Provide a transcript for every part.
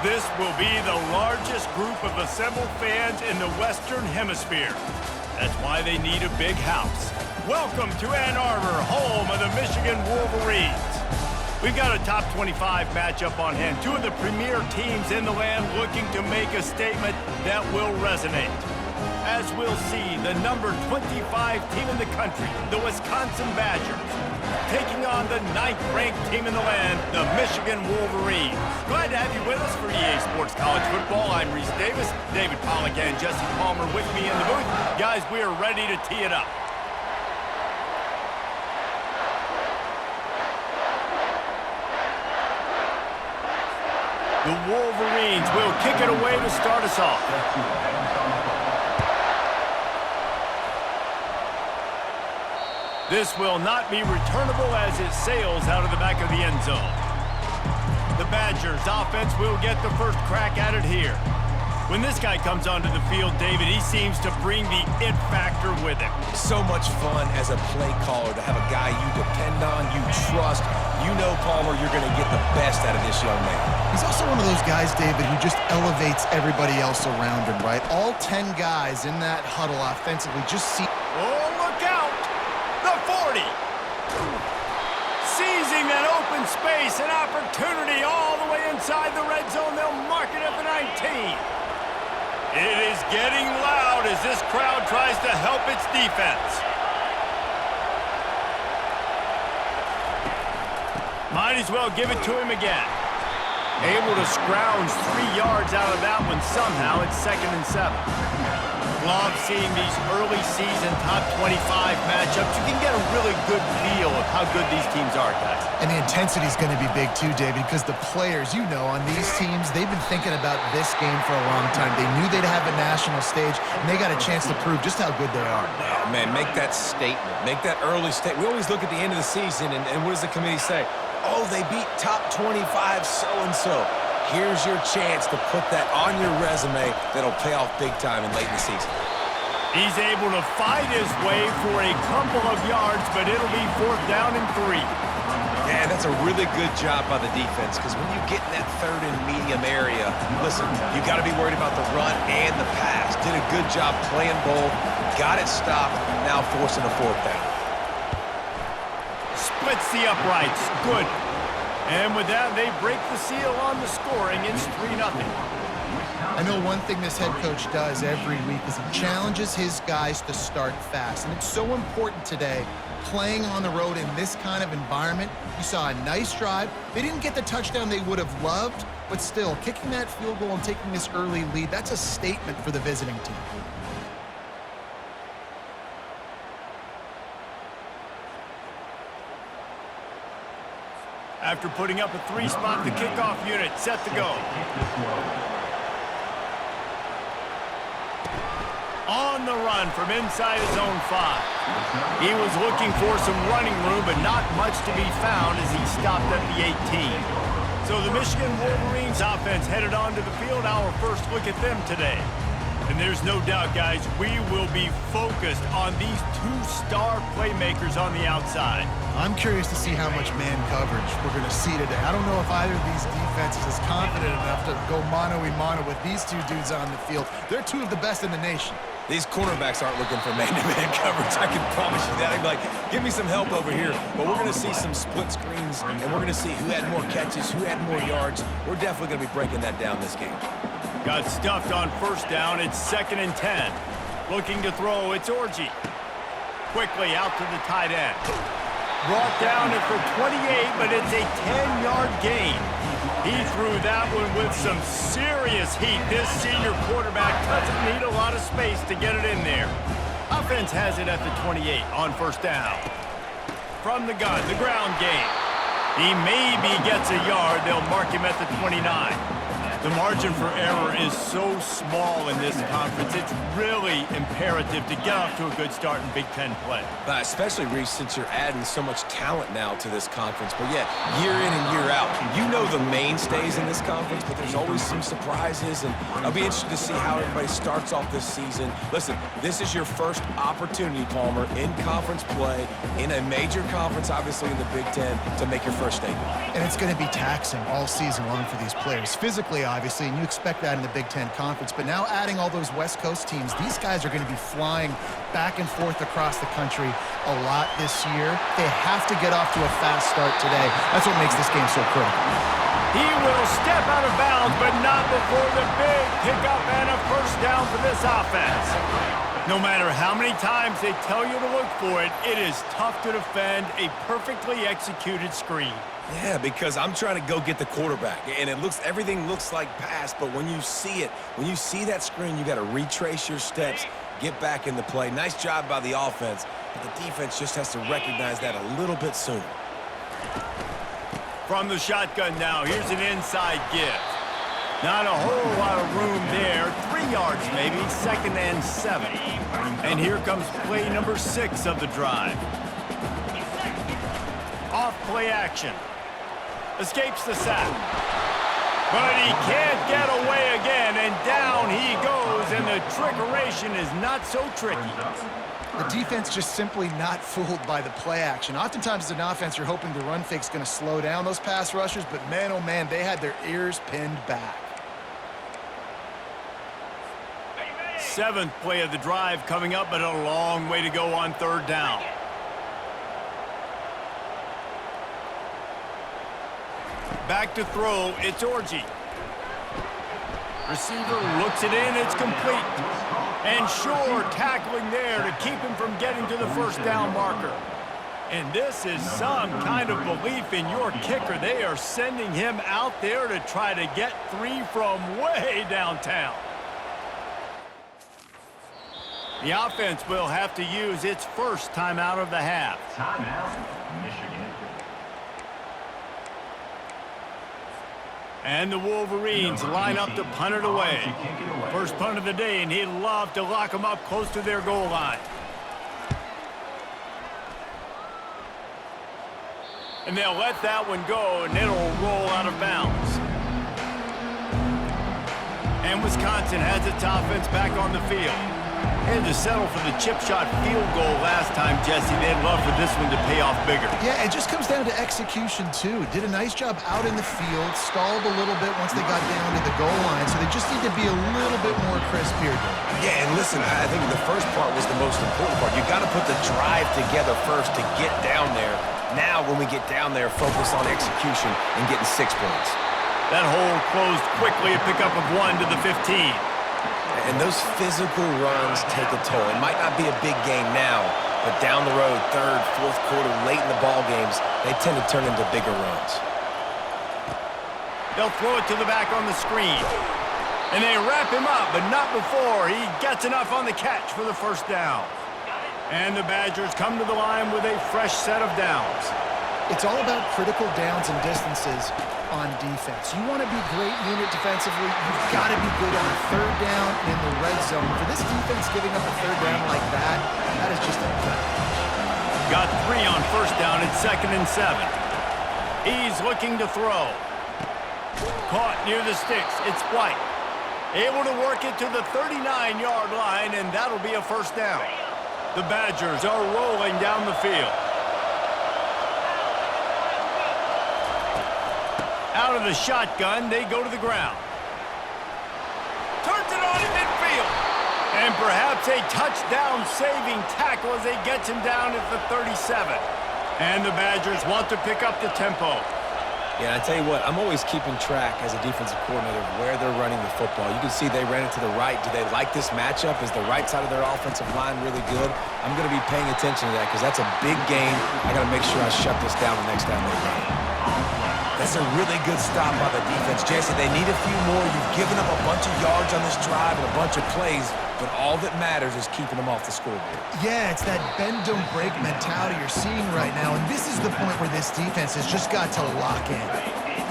This will be the largest group of assembled fans in the Western Hemisphere. That's why they need a big house. Welcome to Ann Arbor, home of the Michigan Wolverines. We've got a top 25 matchup on hand. Two of the premier teams in the land looking to make a statement that will resonate. As we'll see, the number 25 team in the country, the Wisconsin Badgers, taking on the 9th-ranked team in the land, the Michigan Wolverines. Glad to have you with us for EA Sports College Football. I'm Reese Davis, David Pollack and Jesse Palmer with me in the booth. Guys, we are ready to tee it up. The Wolverines will kick it away to start us off. This will not be returnable as it sails out of the back of the end zone. The Badgers offense will get the first crack at it here. When this guy comes onto the field, David, he seems to bring the it factor with him. So much fun as a play caller to have a guy you depend on, you trust. You know, Palmer, you're going to get the best out of this young man. He's also one of those guys, David, who just elevates everybody else around him, right? All 10 guys in that huddle offensively just see... Oh, look out! The 40! Seizing that open space, an opportunity all the way inside the red zone. They'll mark it at the 19. It is getting loud as this crowd tries to help its defense. Might as well give it to him again. Able to scrounge 3 yards out of that one somehow. It's 2nd and 7. Love seeing these early season top 25 matchups. You can get a really good feel of how good these teams are, guys. And the intensity is going to be big too, David, because the players, you know, on these teams, they've been thinking about this game for a long time. They knew they'd have a national stage, and they got a chance to prove just how good they are. Oh, man, make that statement. Make that early statement. We always look at the end of the season, and what does the committee say? Oh, they beat top 25 so-and-so. Here's your chance to put that on your resume that'll pay off big time in late in the season. He's able to fight his way for a couple of yards, but it'll be 4th down and 3. Yeah, that's a really good job by the defense, because when you get in that 3rd and medium area, listen, you got to be worried about the run and the pass. Did a good job playing both, got it stopped, now forcing a 4th down. Splits the uprights. Good. And with that, they break the seal on the scoring. It's 3-0. I know one thing this head coach does every week is he challenges his guys to start fast. And it's so important today, playing on the road in this kind of environment. You saw a nice drive. They didn't get the touchdown they would have loved, but still, kicking that field goal and taking this early lead, that's a statement for the visiting team. After putting up a 3-spot, the kickoff unit set to go. On the run from inside his own 5. He was looking for some running room, but not much to be found as he stopped at the 18. So the Michigan Wolverines offense headed onto the field. Our first look at them today. And there's no doubt, guys, we will be focused on these 2-star playmakers on the outside. I'm curious to see how much man coverage we're going to see today. I don't know if either of these defenses is confident enough to go mano-a-mano with these 2 dudes on the field. They're 2 of the best in the nation. These cornerbacks aren't looking for man-to-man coverage. I can promise you that. They'd be like, give me some help over here. But we're going to see some split screens, and we're going to see who had more catches, who had more yards. We're definitely going to be breaking that down this game. Got stuffed on 1st down. It's 2nd and 10. Looking to throw. It's Orji. Quickly out to the tight end. Brought down for 28, but it's a 10-yard gain. He threw that one with some serious heat. This senior quarterback doesn't need a lot of space to get it in there. Offense has it at the 28 on 1st down. From the gun, the ground game. He maybe gets a yard. They'll mark him at the 29. The margin for error is so small in this conference. It's really imperative to get off to a good start in Big Ten play. Especially, Reese, since you're adding so much talent now to this conference. But yeah, year in and year out, you know the mainstays in this conference, but there's always some surprises, and I'll be interested to see how everybody starts off this season. Listen, this is your first opportunity, Palmer, in conference play, in a major conference, obviously in the Big Ten, to make your first statement. And it's going to be taxing all season long for these players. Physically, obviously, and you expect that in the Big Ten Conference. But now adding all those West Coast teams, these guys are going to be flying back and forth across the country a lot this year. They have to get off to a fast start today. That's what makes this game so critical. He will step out of bounds, but not before the big pickup and a first down for this offense. No matter how many times they tell you to look for it, it is tough to defend a perfectly executed screen. Yeah, because I'm trying to go get the quarterback, and everything looks like pass, but when you see it, when you see that screen, you got to retrace your steps, get back in the play. Nice job by the offense, but the defense just has to recognize that a little bit sooner. From the shotgun now, here's an inside give. Not a whole lot of room there. 3 yards maybe, 2nd and 7. And here comes play number 6 of the drive. Off play action. Escapes the sack. But he can't get away again, and down he goes, and the trickeration is not so tricky. The defense just simply not fooled by the play action. Oftentimes as an offense, you're hoping the run fake's going to slow down those pass rushers, but man, oh man, they had their ears pinned back. 7th play of the drive coming up, but a long way to go on 3rd down. Back to throw, it's Orji. Receiver looks it in, it's complete. And Shore tackling there to keep him from getting to the first down marker. And this is some kind of belief in your kicker. They are sending him out there to try to get 3 from way downtown. The offense will have to use its first timeout of the half. Timeout, Michigan. And the Wolverines line up to punt it away. First punt of the day, and he'd love to lock them up close to their goal line. And they'll let that one go, and it'll roll out of bounds. And Wisconsin has its offense back on the field. Had to settle for the chip shot field goal last time, Jesse. They'd love for this one to pay off bigger. Yeah, it just comes down to execution, too. Did a nice job out in the field, stalled a little bit once they got down to the goal line, so they just need to be a little bit more crisp here. Yeah, and listen, I think the first part was the most important part. You got to put the drive together first to get down there. Now, when we get down there, focus on execution and getting 6 points. That hole closed quickly, a pickup of 1 to the 15. And those physical runs take a toll. It might not be a big game now, but down the road, 3rd, 4th quarter, late in the ball games, they tend to turn into bigger runs. They'll throw it to the back on the screen. And they wrap him up, but not before he gets enough on the catch for the first down. And the Badgers come to the line with a fresh set of downs. It's all about critical downs and distances on defense. You want to be great unit defensively, you've got to be good on 3rd down in the red zone. For this defense giving up a 3rd down like that, that is just a gut punch. Got 3 on 1st down at 2nd and 7. He's looking to throw. Caught near the sticks. It's White. Able to work it to the 39-yard line, and that'll be a first down. The Badgers are rolling down the field. Out of the shotgun, they go to the ground. Turns it on in midfield. And perhaps a touchdown-saving tackle as they get him down at the 37. And the Badgers want to pick up the tempo. Yeah, I tell you what, I'm always keeping track as a defensive coordinator of where they're running the football. You can see they ran it to the right. Do they like this matchup? Is the right side of their offensive line really good? I'm going to be paying attention to that because that's a big game. I got to make sure I shut this down the next time they run it. That's a really good stop by the defense. Jesse, they need a few more. You've given up a bunch of yards on this drive and a bunch of plays, but all that matters is keeping them off the scoreboard. Yeah, it's that bend, don't break mentality you're seeing right now, and this is the point where this defense has just got to lock in.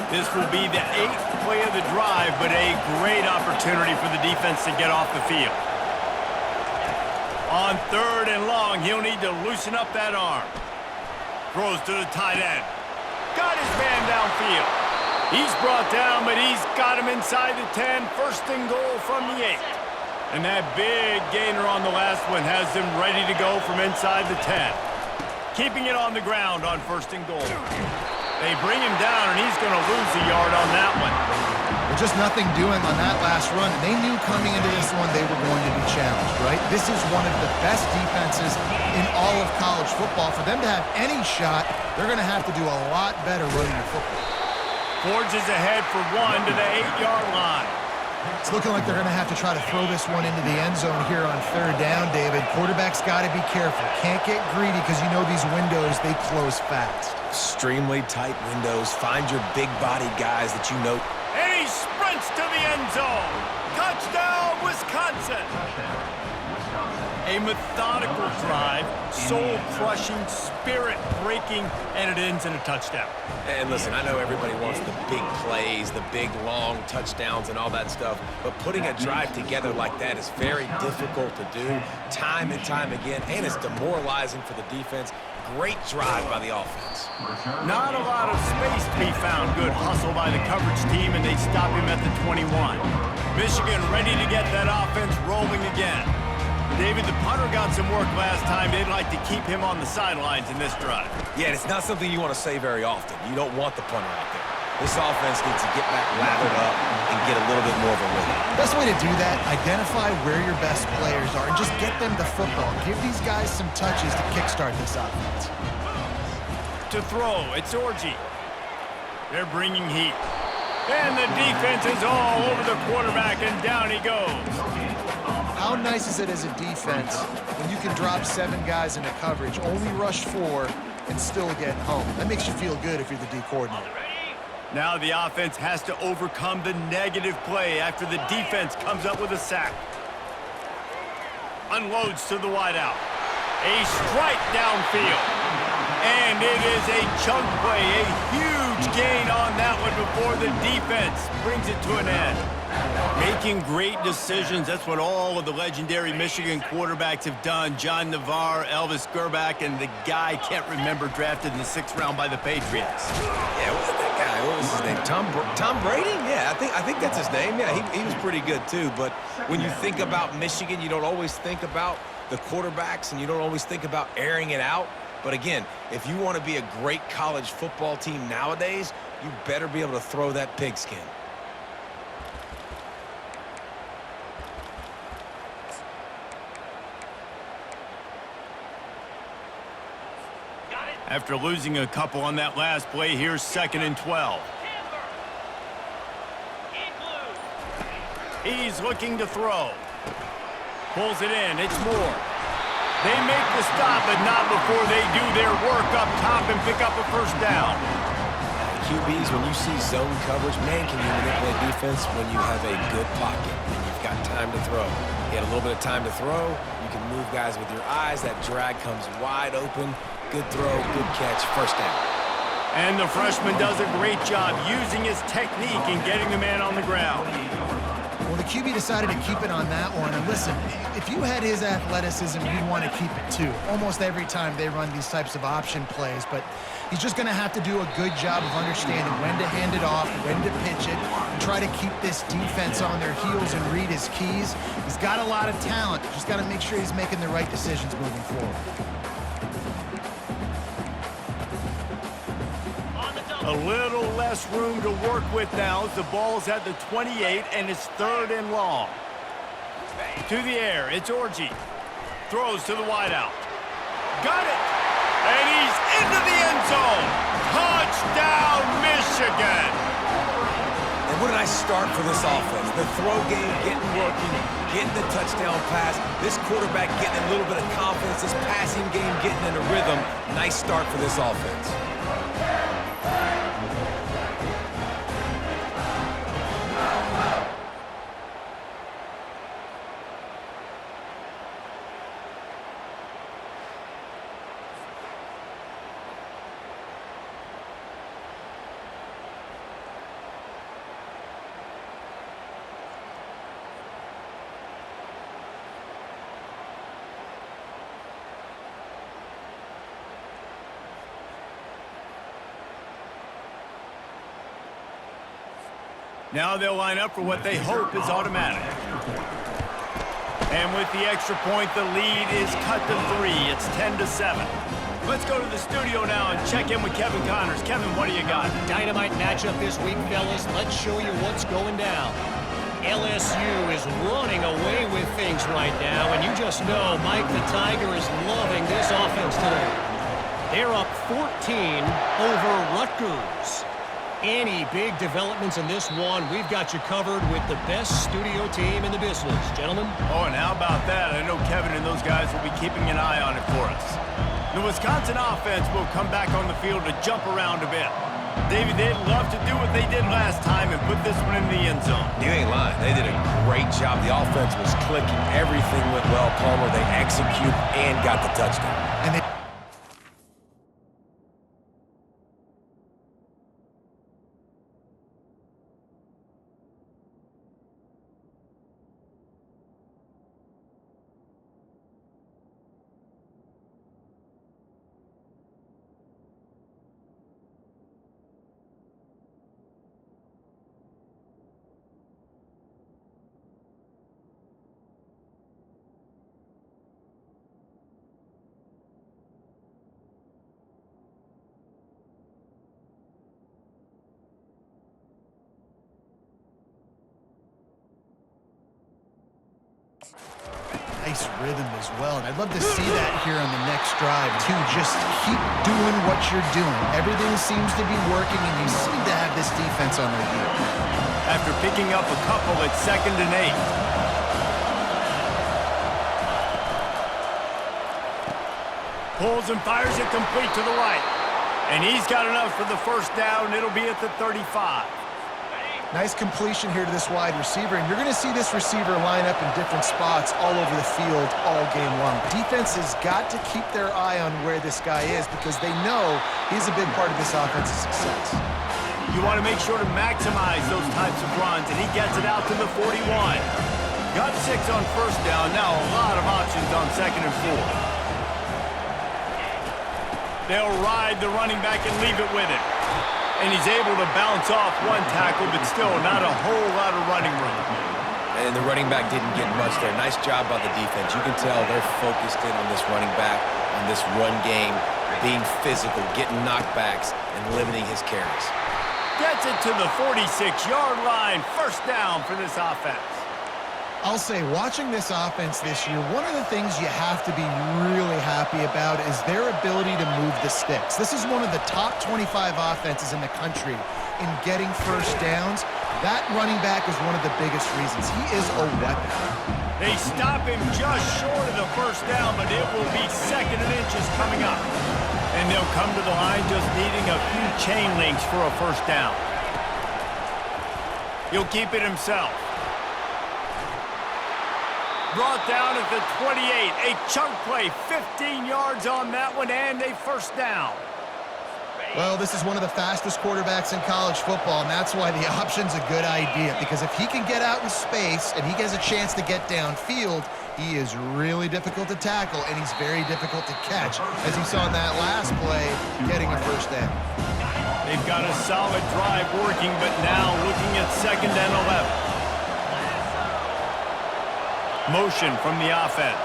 This will be the 8th play of the drive, but a great opportunity for the defense to get off the field. On 3rd and long, he'll need to loosen up that arm. Throws to the tight end. Got his man downfield. He's brought down, but he's got him inside the 10. 1st and goal from the 8. And that big gainer on the last one has him ready to go from inside the 10. Keeping it on the ground on 1st and goal. They bring him down, and he's going to lose a yard on that one. Well, Just nothing doing on that last run. And they knew coming into this one they were going to be challenged, right? This is one of the best defenses in all of college football. For them to have any shot, they're going to have to do a lot better running the football. Forges ahead for one to the 8-yard line. It's looking like they're going to have to try to throw this one into the end zone here on third down, David. Quarterback's got to be careful. Can't get greedy because you know these windows, they close fast. Extremely tight windows. Find your big-bodied guys that you know. And he sprints to the end zone. Touchdown, Wisconsin. A methodical drive, soul-crushing, spirit-breaking, and it ends in a touchdown. And listen, I know everybody wants the big plays, the big, long touchdowns and all that stuff, but putting a drive together like that is very difficult to do time and time again, and it's demoralizing for the defense. Great drive by the offense. Not a lot of space to be found. Good hustle by the coverage team, and they stop him at the 21. Michigan ready to get that offense rolling again. David, the punter got some work last time. They'd like to keep him on the sidelines in this drive. Yeah, it's not something you want to say very often. You don't want the punter out there. This offense needs to get back lathered up and get a little bit more of a rhythm. Best way to do that, identify where your best players are and just get them the football. Give these guys some touches to kickstart this offense. To throw, it's Orji. They're bringing heat. And the defense is all over the quarterback, and down he goes. How nice is it as a defense when you can drop 7 guys into coverage, only rush 4, and still get home? That makes you feel good if you're the D coordinator. Now the offense has to overcome the negative play after the defense comes up with a sack. Unloads to the wideout. A strike downfield. And it is a chunk play, a huge gain on that one before the defense brings it to an end. Making great decisions, that's what all of the legendary Michigan quarterbacks have done. John Navarre, Elvis Gerbach, and the guy, can't remember, drafted in the 6th round by the Patriots. Yeah, what was that guy? What was his name? Tom Brady? Yeah, I think that's his name. Yeah, he was pretty good too. But when you think about Michigan, you don't always think about the quarterbacks, and you don't always think about airing it out. But again, if you want to be a great college football team nowadays, you better be able to throw that pigskin. After losing a couple on that last play, here's 2nd and 12. He's looking to throw. Pulls it in. It's Moore. They make the stop, but not before they do their work up top and pick up a first down. QBs, when you see zone coverage, man, can you manipulate defense when you have a good pocket and you've got time to throw. You had a little bit of time to throw. You can move guys with your eyes. That drag comes wide open. Good throw, good catch, first down. And the freshman does a great job using his technique and getting the man on the ground. Well, the QB decided to keep it on that one. And listen, if you had his athleticism, you'd want to keep it too. Almost every time they run these types of option plays. But he's just going to have to do a good job of understanding when to hand it off, when to pitch it, and try to keep this defense on their heels and read his keys. He's got a lot of talent. Just got to make sure he's making the right decisions moving forward. A little less room to work with now as the ball's at the 28 and it's 3rd and long. To the air, it's Orji. Throws to the wideout. Got it! And he's into the end zone! Touchdown, Michigan! And what a nice start for this offense. The throw game getting working, getting the touchdown pass. This quarterback getting a little bit of confidence. This passing game getting in a rhythm. Nice start for this offense. Now they'll line up for what they hope is automatic. And with the extra point, the lead is cut to 3. It's 10-7. Let's go to the studio now and check in with Kevin Connors. Kevin, what do you got? Dynamite matchup this week, fellas. Let's show you what's going down. LSU is running away with things right now, and you just know Mike the Tiger is loving this offense today. They're up 14 over Rutgers. Any big developments in this one, we've got you covered with the best studio team in the business. Gentlemen? Oh, and how about that? I know Kevin and those guys will be keeping an eye on it for us. The Wisconsin offense will come back on the field to jump around a bit. David, they'd love to do what they did last time and put this one in the end zone. You ain't lying. They did a great job. The offense was clicking. Everything went well, Palmer. They executed and got the touchdown. And they nice rhythm as well. And I'd love to see that here on the next drive, too. Just keep doing what you're doing. Everything seems to be working, and you seem to have this defense on their heels. After picking up a couple at 2nd and 8. Pulls and fires it complete to the right. And he's got enough for the first down. It'll be at the 35. Nice completion here to this wide receiver, and you're going to see this receiver line up in different spots all over the field all game long. Defense has got to keep their eye on where this guy is because they know he's a big part of this offense's success. You want to make sure to maximize those types of runs, and he gets it out to the 41. Got 6 on first down. Now a lot of options on 2nd and 4. They'll ride the running back and leave it with him. And he's able to bounce off one tackle, but still not a whole lot of running room. And the running back didn't get much there. Nice job by the defense. You can tell they're focused in on this running back, on this run game, being physical, getting knockbacks, and limiting his carries. Gets it to the 46-yard line. First down for this offense. I'll say, watching this offense this year, one of the things you have to be really happy about is their ability to move the sticks. This is one of the top 25 offenses in the country in getting first downs. That running back is one of the biggest reasons. He is a weapon. They stop him just short of the first down, but it will be 2nd and inches coming up. And they'll come to the line just needing a few chain links for a first down. He'll keep it himself. Brought down at the 28. A chunk play, 15 yards on that one, and a first down. Well, this is one of the fastest quarterbacks in college football, and that's why the option's a good idea, because if he can get out in space and he gets a chance to get downfield, he is really difficult to tackle, and he's very difficult to catch, as you saw in that last play, getting a first down. They've got a solid drive working, but now looking at 2nd and 11. Motion from the offense.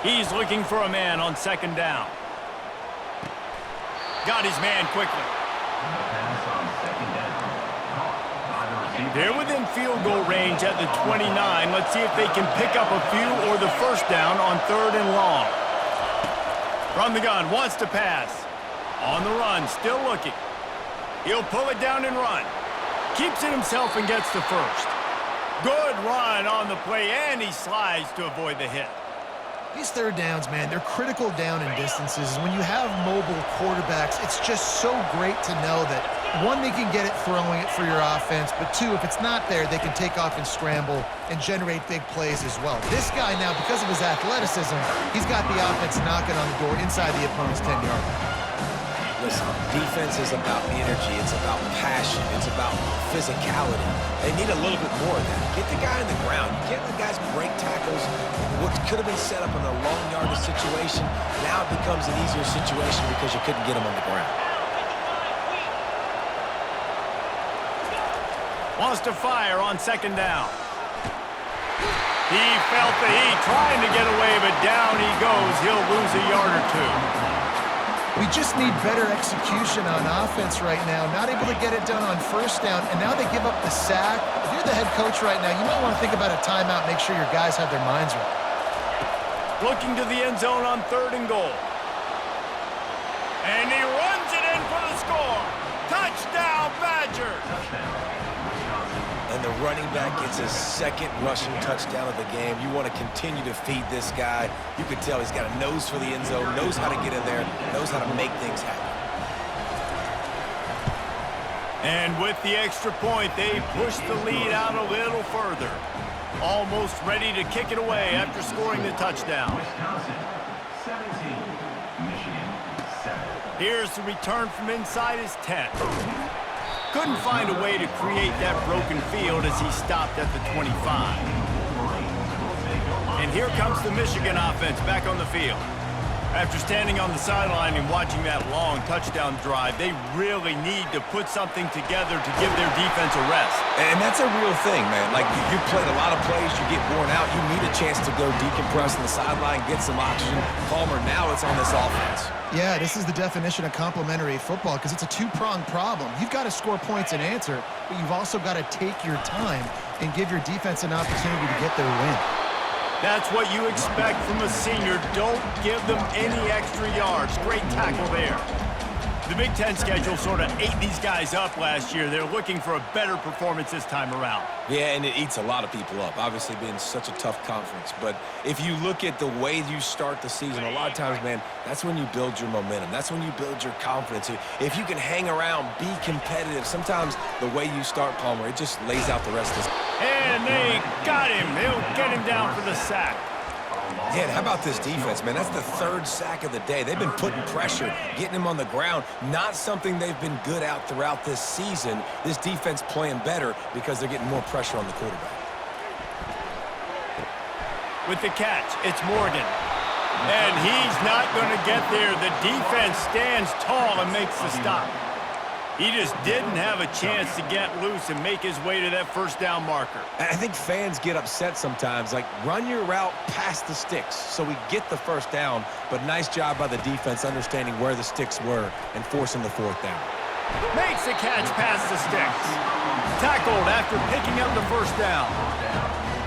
He's looking for a man on 2nd down. Got his man quickly. They're within field goal range at the 29. Let's see if they can pick up a few or the first down on 3rd and long. From the gun, wants to pass. On the run, still looking. He'll pull it down and run. Keeps it himself and gets the first. Good run on the play, and he slides to avoid the hit. These third downs, man, they're critical down in distances. When you have mobile quarterbacks, it's just so great to know that, one, they can get it throwing it for your offense, but two, if it's not there, they can take off and scramble and generate big plays as well. This guy now, because of his athleticism, he's got the offense knocking on the door inside the opponent's 10-yard line. Listen, defense is about energy. It's about passion. It's about physicality. They need a little bit more of that. Get the guy on the ground. You can't let guys break tackles. What could have been set up in a long yardage situation, now it becomes an easier situation because you couldn't get him on the ground. Wants to fire on 2nd down. He felt the heat, trying to get away, but down he goes. He'll lose a yard or two. We just need better execution on offense right now. Not able to get it done on first down, and now they give up the sack. If you're the head coach right now, you might want to think about a timeout, make sure your guys have their minds right. Looking to the end zone on 3rd and goal. And he runs it in for the score. Touchdown, Badgers! And the running back gets his 2nd rushing touchdown of the game. You want to continue to feed this guy. You can tell he's got a nose for the end zone, knows how to get in there, knows how to make things happen. And with the extra point, they push the lead out a little further. Almost ready to kick it away after scoring the touchdown. Wisconsin 17, Michigan 7. Here's the return from inside his 10. Couldn't find a way to create that broken field as he stopped at the 25. And here comes the Michigan offense back on the field. After standing on the sideline and watching that long touchdown drive, they really need to put something together to give their defense a rest. And that's a real thing, man. Like, you played a lot of plays, you get worn out, you need a chance to go decompress on the sideline, get some oxygen. Palmer, now it's on this offense. Yeah, this is the definition of complementary football because it's a two-pronged problem. You've got to score points and answer, but you've also got to take your time and give your defense an opportunity to get their win. That's what you expect from a senior. Don't give them any extra yards. Great tackle there. The Big Ten schedule sort of ate these guys up last year. They're looking for a better performance this time around. Yeah, and it eats a lot of people up, obviously being such a tough conference. But if you look at the way you start the season, a lot of times, man, that's when you build your momentum. That's when you build your confidence. If you can hang around, be competitive, sometimes the way you start, Palmer, it just lays out the rest of the season. And they got him. They'll get him down for the sack. Yeah, and how about this defense, man? That's the 3rd sack of the day. They've been putting pressure, getting him on the ground. Not something they've been good at throughout this season. This defense playing better because they're getting more pressure on the quarterback. With the catch, it's Morgan. And he's not going to get there. The defense stands tall and makes the stop. He just didn't have a chance to get loose and make his way to that first down marker. I think fans get upset sometimes, like, run your route past the sticks so we get the first down, but nice job by the defense understanding where the sticks were and forcing the 4th down. Makes the catch past the sticks. Tackled after picking up the first down.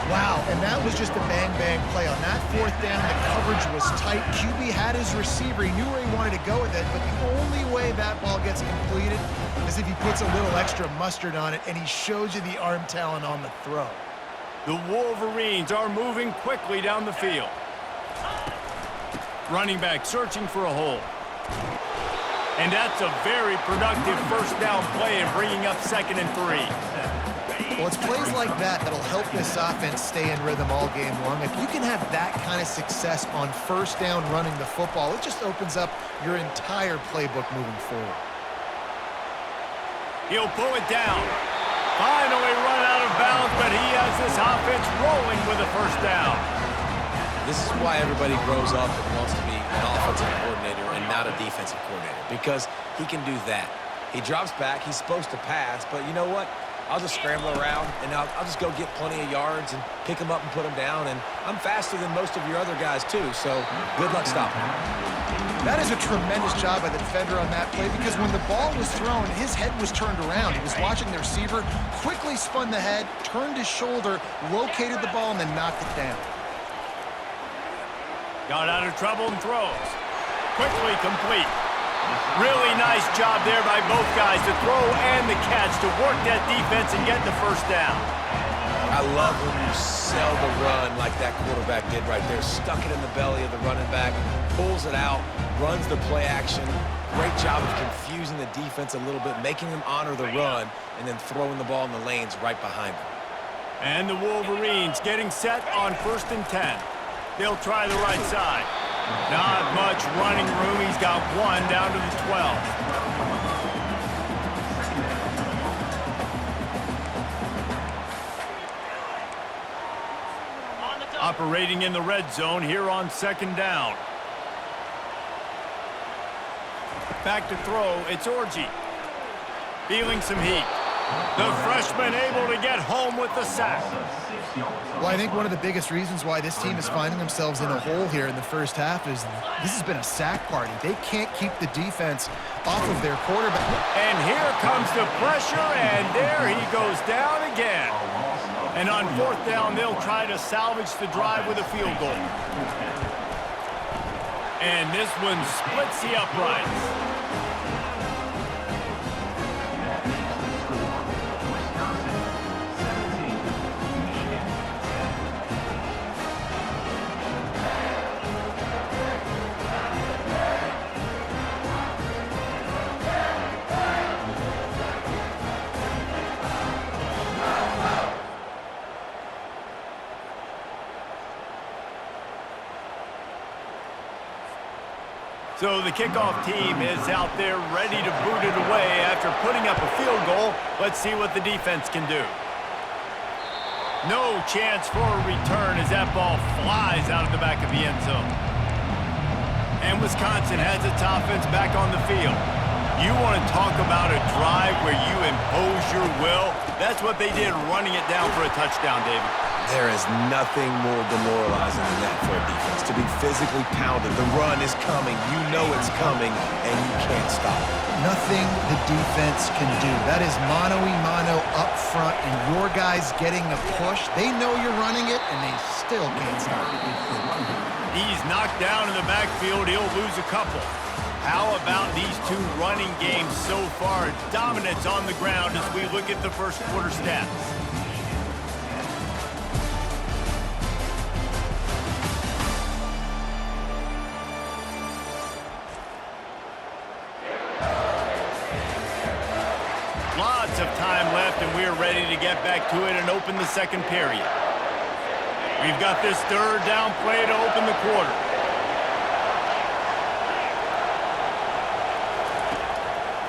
Wow, and that was just a bang-bang play. On that 4th down, the coverage was tight. QB had his receiver. He knew where he wanted to go with it, but the only way that ball gets completed is if he puts a little extra mustard on it, and he shows you the arm talent on the throw. The Wolverines are moving quickly down the field. Running back searching for a hole. And that's a very productive first down play and bringing up 2nd and 3. Well, it's plays like that that'll help this offense stay in rhythm all game long. If you can have that kind of success on first down running the football, it just opens up your entire playbook moving forward. He'll pull it down. Finally run out of bounds, but he has this offense rolling with a first down. This is why everybody grows up and wants to be an offensive coordinator and not a defensive coordinator, because he can do that. He drops back, he's supposed to pass, but you know what? I'll just scramble around, and I'll just go get plenty of yards and pick them up and put them down, and I'm faster than most of your other guys, too, so good luck stopping him. That is a tremendous job by the defender on that play because when the ball was thrown, his head was turned around. He was watching the receiver, quickly spun the head, turned his shoulder, located the ball, and then knocked it down. Got out of trouble and throws. Quickly complete. Really nice job there by both guys, the throw and the catch, to work that defense and get the first down. I love when you sell the run like that quarterback did right there. Stuck it in the belly of the running back, pulls it out, runs the play action. Great job of confusing the defense a little bit, making them honor the run, and then throwing the ball in the lanes right behind them. And the Wolverines getting set on 1st and 10. They'll try the right side. Not much running room. He's got one down to the 12. Operating in the red zone here on 2nd down. Back to throw. It's Orji. Feeling some heat. The freshman able to get home with the sack. Well, I think one of the biggest reasons why this team is finding themselves in a hole here in the first half is this has been a sack party. They can't keep the defense off of their quarterback. And here comes the pressure, and there he goes down again. And on fourth down, they'll try to salvage the drive with a field goal. And this one splits the uprights. So the kickoff team is out there ready to boot it away after putting up a field goal. Let's see what the defense can do. No chance for a return as that ball flies out of the back of the end zone. And Wisconsin has its offense back on the field. You want to talk about a drive where you impose your will? That's what they did, running it down for a touchdown, David. There is nothing more demoralizing than that for a defense. To be physically pounded, the run is coming, you know it's coming, and you can't stop it. Nothing the defense can do. That is mano-a-mano up front, and your guys getting a push. They know you're running it, and they still can't stop it. He's knocked down in the backfield. He'll lose a couple. How about these two running games so far? Dominance on the ground as we look at the first quarter stats. Lots of time left, and we're ready to get back to it and open the second period. We've got this third down play to open the quarter.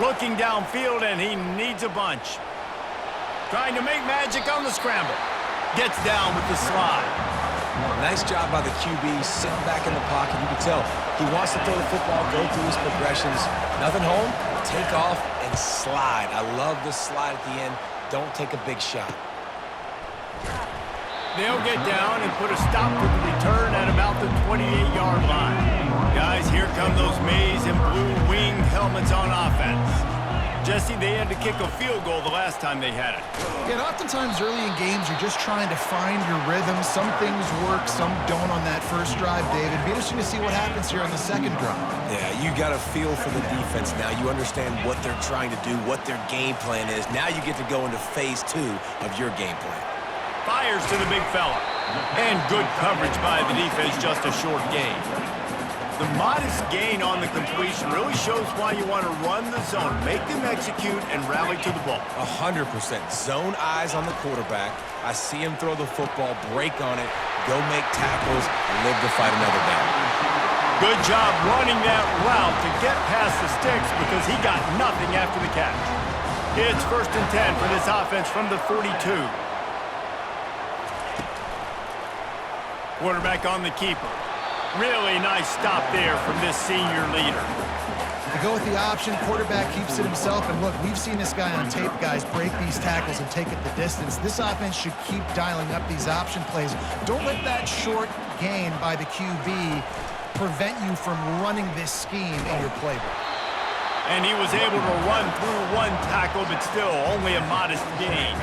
Looking downfield, and he needs a bunch. Trying to make magic on the scramble. Gets down with the slide. Nice job by the QB, sitting back in the pocket. You can tell he wants to throw the football, go through his progressions. Nothing home, take off, and slide. I love the slide at the end. Don't take a big shot. They'll get down and put a stop to the return at about the 28-yard line. Guys, here come those maize and blue winged helmets on offense. Jesse, they had to kick a field goal the last time they had it. Yeah, and oftentimes early in games, you're just trying to find your rhythm. Some things work, some don't on that first drive, David. It'd be interesting to see what happens here on the second drive. Yeah, you got a feel for the defense now. You understand what they're trying to do, what their game plan is. Now you get to go into phase 2 of your game plan. Fires to the big fella. And good coverage by the defense, just a short gain. The modest gain on the completion really shows why you want to run the zone, make them execute, and rally to the ball. 100%. Zone eyes on the quarterback. I see him throw the football, break on it, go make tackles, and live to fight another down. Good job running that route to get past the sticks because he got nothing after the catch. It's 1st and 10 for this offense from the 42. Quarterback on the keeper. Really nice stop there from this senior leader. They go with the option. Quarterback keeps it himself. And look, we've seen this guy on tape, guys, break these tackles and take it the distance. This offense should keep dialing up these option plays. Don't let that short gain by the QB prevent you from running this scheme in your playbook. And he was able to run through one tackle, but still only a modest gain.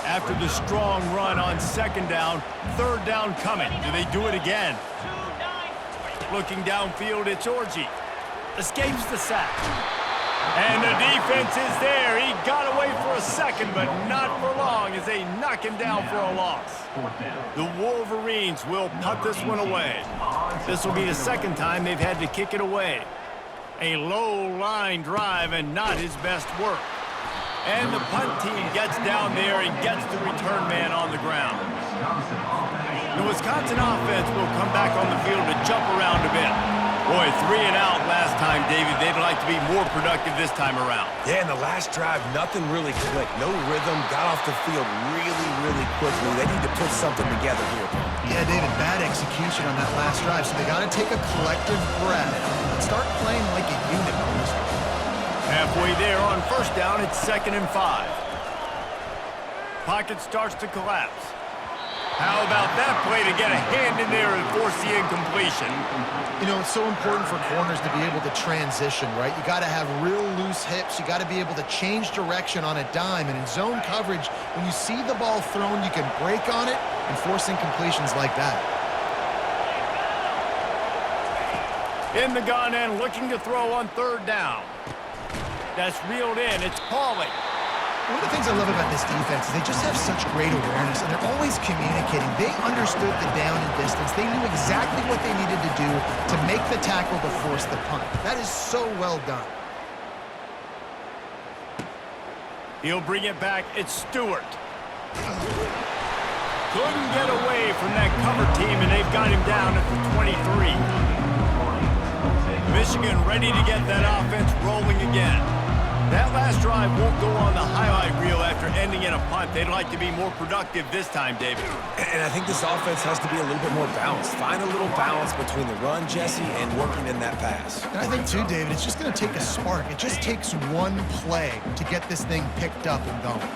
After the strong run on second down, third down coming. Do they do it again? Looking downfield, it's Orji. Escapes the sack. And the defense is there. He got away for a second, but not for long as they knock him down for a loss. The Wolverines will punt this one away. This will be the second time they've had to kick it away. A low-line drive and not his best work. And the punt team gets down there and gets the return man on the ground. The Wisconsin offense will come back on the field to jump around a bit. Boy, 3 and out last time, David. They'd like to be more productive this time around. Yeah, in the last drive, nothing really clicked. No rhythm, got off the field really quickly. They need to put something together here. Yeah, David, bad execution on that last drive, so they got to take a collective breath and start playing like a unit on this one. Halfway there on first down, it's 2nd and 5. pocket starts to collapse. How about that play to get a hand in there and force the incompletion? You know, it's so important for corners to be able to transition, right? You got to have real loose hips. You got to be able to change direction on a dime. And in zone coverage, when you see the ball thrown, you can break on it and force incompletions like that. In the gun and looking to throw on third down. That's reeled in. It's Pauly. One of the things I love about this defense is they just have such great awareness, and they're always communicating. They understood the down and distance. They knew exactly what they needed to do to make the tackle to force the punt. That is so well done. He'll bring it back. It's Stewart. Couldn't get away from that cover team, and they've got him down at the 23. Michigan ready to get that offense rolling again. That last drive won't go on the highlight reel after ending in a punt. They'd like to be more productive this time, David. And I think this offense has to be a little bit more balanced. Find a little balance between the run, Jesse, and working in that pass. And I think, too, David, it's just going to take a spark. It just takes one play to get this thing picked up and going.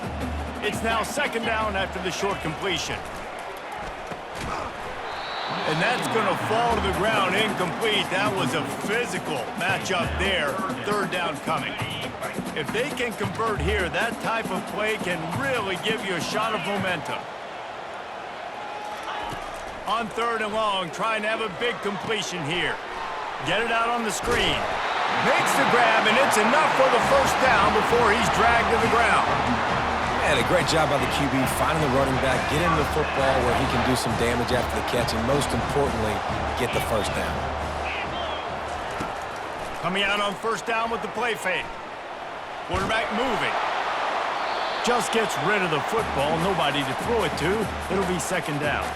It's now second down after the short completion. And that's going to fall to the ground incomplete. That was a physical matchup there. Third down coming. If they can convert here, that type of play can really give you a shot of momentum. On third and long, trying to have a big completion here. Get it out on the screen. Makes the grab, and it's enough for the first down before he's dragged to the ground. And a great job by the QB, finding the running back, get him the football where he can do some damage after the catch, and most importantly, get the first down. Coming out on first down with the play fake. Quarterback moving. Just gets rid of the football. Nobody to throw it to. It'll be second down.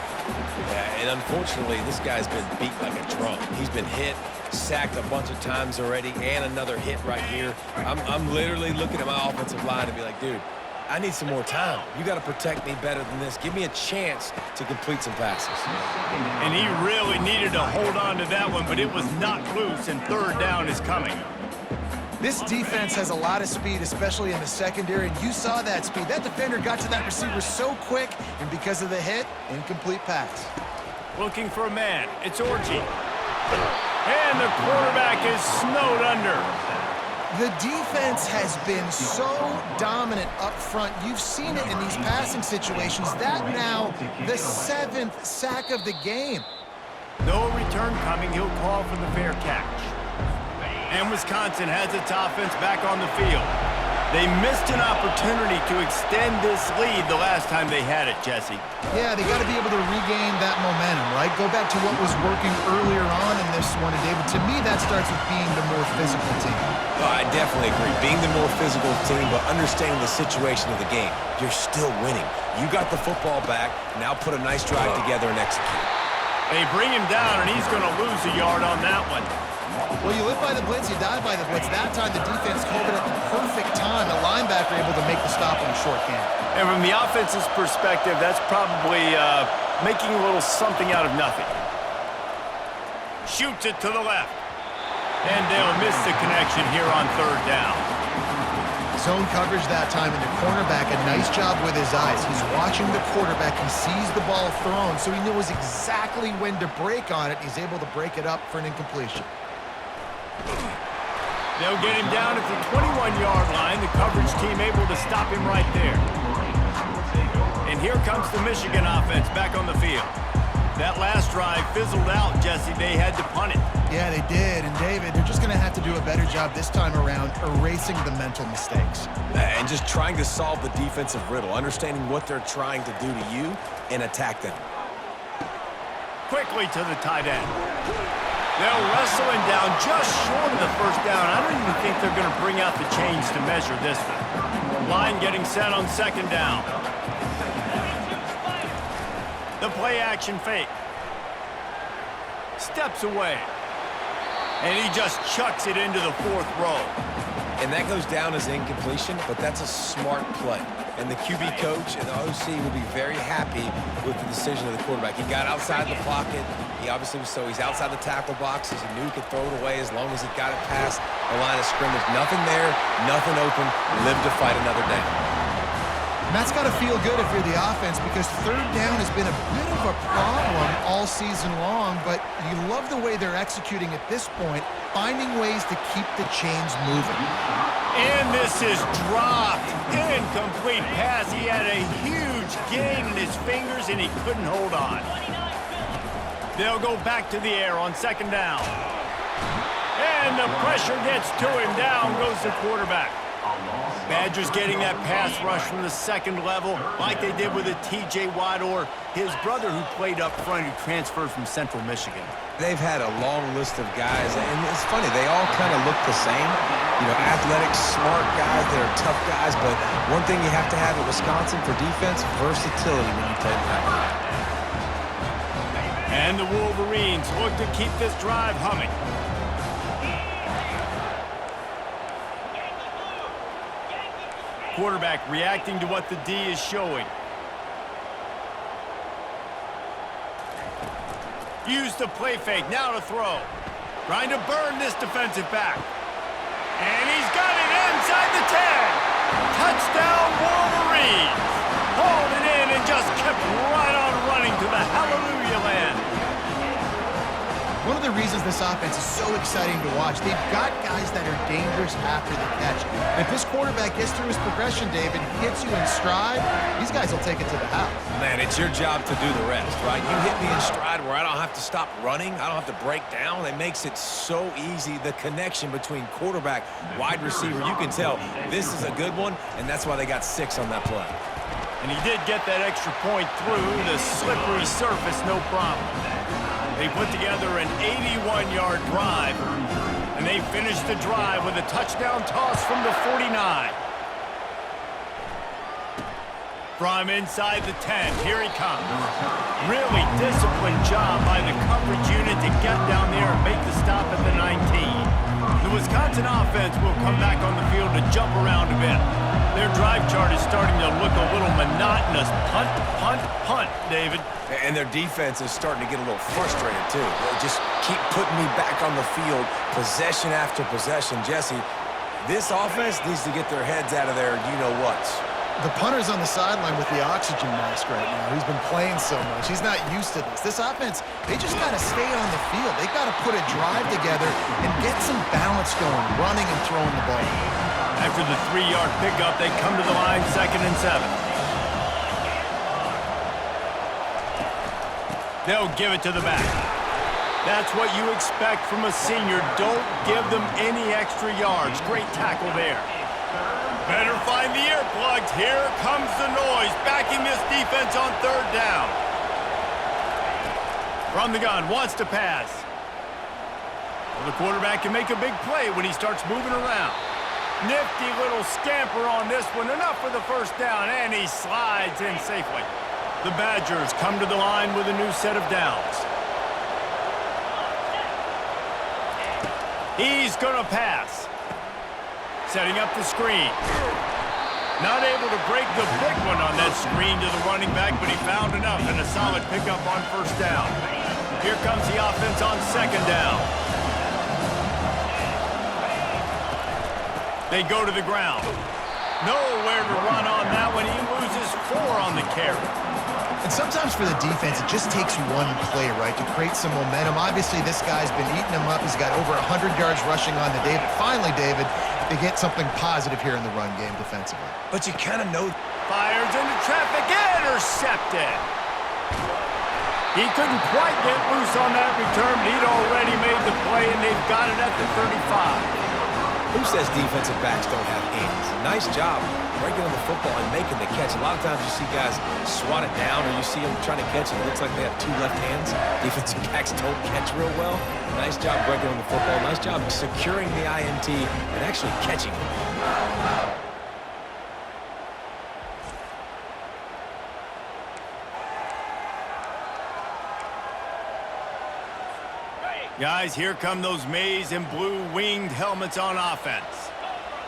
Yeah, and unfortunately, this guy's been beat like a drum. He's been hit, sacked a bunch of times already, and another hit right here. I'm literally looking at my offensive line and be like, dude, I need some more time. You got to protect me better than this. Give me a chance to complete some passes. And he really needed to hold on to that one, but it was not loose, and third down is coming. This defense has a lot of speed, especially in the secondary, and you saw that speed. That defender got to that receiver so quick, and because of the hit, incomplete pass. Looking for a man. It's Orji. And the quarterback is snowed under. The defense has been so dominant up front. You've seen it in these passing situations. That now the 7th sack of the game. No return coming. He'll call for the fair catch. And Wisconsin has its offense back on the field. They missed an opportunity to extend this lead the last time they had it, Jesse. Yeah, they got to be able to regain that momentum, right? Go back to what was working earlier on in this one. And David, to me, that starts with being the more physical team. Oh, I definitely agree. Being the more physical team, but understanding the situation of the game. You're still winning. You got the football back. Now put a nice drive together and execute. They bring him down, and he's going to lose a yard on that one. Well, you live by the blitz, you die by the blitz. That time, the defense called it at the perfect time. The linebacker able to make the stop on a short game. And from the offense's perspective, that's probably making a little something out of nothing. Shoots it to the left. And they'll miss the connection here on third down. Zone coverage that time, and the cornerback, a nice job with his eyes. He's watching the quarterback. He sees the ball thrown, so he knows exactly when to break on it. He's able to break it up for an incompletion. They'll get him down at the 21-yard line. The coverage team able to stop him right there. And here comes the Michigan offense back on the field. That last drive fizzled out, Jesse. They had to punt it. Yeah, they did. And, David, they're just going to have to do a better job this time around erasing the mental mistakes. And just trying to solve the defensive riddle, understanding what they're trying to do to you and attack them. Quickly to the tight end. They'll wrestle him down just short of the first down. I don't even think they're going to bring out the chains to measure this one. Line getting set on second down. The play action fake. Steps away. And he just chucks it into the fourth row. And that goes down as an incompletion, but that's a smart play. And the QB coach and the OC will be very happy with the decision of the quarterback. He got outside the pocket. He obviously was, so he's outside the tackle boxes. He knew he could throw it away as long as he got it past the line of scrimmage. Nothing there, nothing open. Live to fight another down. And that's got to feel good if you're the offense because third down has been a bit of a problem all season long, but you love the way they're executing at this point, finding ways to keep the chains moving. And this is dropped. Incomplete pass. He had a huge gain in his fingers, and he couldn't hold on. They'll go back to the air on second down. And the pressure gets to him. Down goes the quarterback. Badgers getting that pass rush from the second level like they did with a T.J. Watt or his brother who played up front who transferred from Central Michigan. They've had a long list of guys, and it's funny, they all kind of look the same. You know, athletic, smart guys, they're tough guys, but one thing you have to have at Wisconsin for defense, versatility when you play that way. And the Wolverines look to keep this drive humming. Quarterback reacting to what the D is showing. Use the play fake, now to throw. Trying to burn this defensive back. And he's got it inside the 10. Touchdown Wolverines. Hauled it in and just kept right on running to the hallelujah land. One of the reasons this offense is so exciting to watch, they've got guys that are dangerous after the catch. And if this quarterback gets through his progression, David, hits you in stride, these guys will take it to the house. Man, it's your job to do the rest, right? You hit me in stride where I don't have to stop running. I don't have to break down. It makes it so easy. The connection between quarterback, wide receiver, you can tell this is a good one, and that's why they got 6 on that play. And he did get that extra point through the slippery surface, no problem. They put together an 81-yard drive, and they finished the drive with a touchdown toss from the 49. From inside the 10, here he comes. Really disciplined job by the coverage unit to get down there and make the stop at the 19. The Wisconsin offense will come back on the field to jump around a bit. Their drive chart is starting to look a little monotonous. Punt, punt, punt, David. And their defense is starting to get a little frustrated, too. They just keep putting me back on the field, possession after possession. Jesse, this offense needs to get their heads out of their you-know-whats. The punter's on the sideline with the oxygen mask right now. He's been playing so much. He's not used to this. This offense, they just got to stay on the field. They got to put a drive together and get some balance going, running and throwing the ball. After the 3-yard pickup, they come to the line, 2nd and 7. They'll give it to the back. That's what you expect from a senior. Don't give them any extra yards. Great tackle there. Better find the earplugs. Here comes the noise, backing this defense on 3rd down. From the gun, wants to pass. Well, the quarterback can make a big play when he starts moving around. Nifty little scamper on this one. Enough for the 1st down, and he slides in safely. The Badgers come to the line with a new set of downs. He's going to pass. Setting up the screen. Not able to break the big one on that screen to the running back, but he found enough and a solid pickup on 1st down. Here comes the offense on 2nd down. They go to the ground. Nowhere to run on that one. He loses 4 on the carry. And sometimes for the defense, it just takes one play, right, to create some momentum. Obviously, this guy's been eating them up. He's got over 100 yards rushing on the day. But finally, David, they get something positive here in the run game defensively. But you kind of know. Fires into traffic, intercepted. He couldn't quite get loose on that return, but he'd already made the play, and they've got it at the 35. Who says defensive backs don't have hands? Nice job breaking on the football and making the catch. A lot of times you see guys swat it down or you see them trying to catch it. It looks like they have 2 left hands. Defensive backs don't catch real well. Nice job breaking on the football. Nice job securing the INT and actually catching it. Guys, here come those maize and blue winged helmets on offense.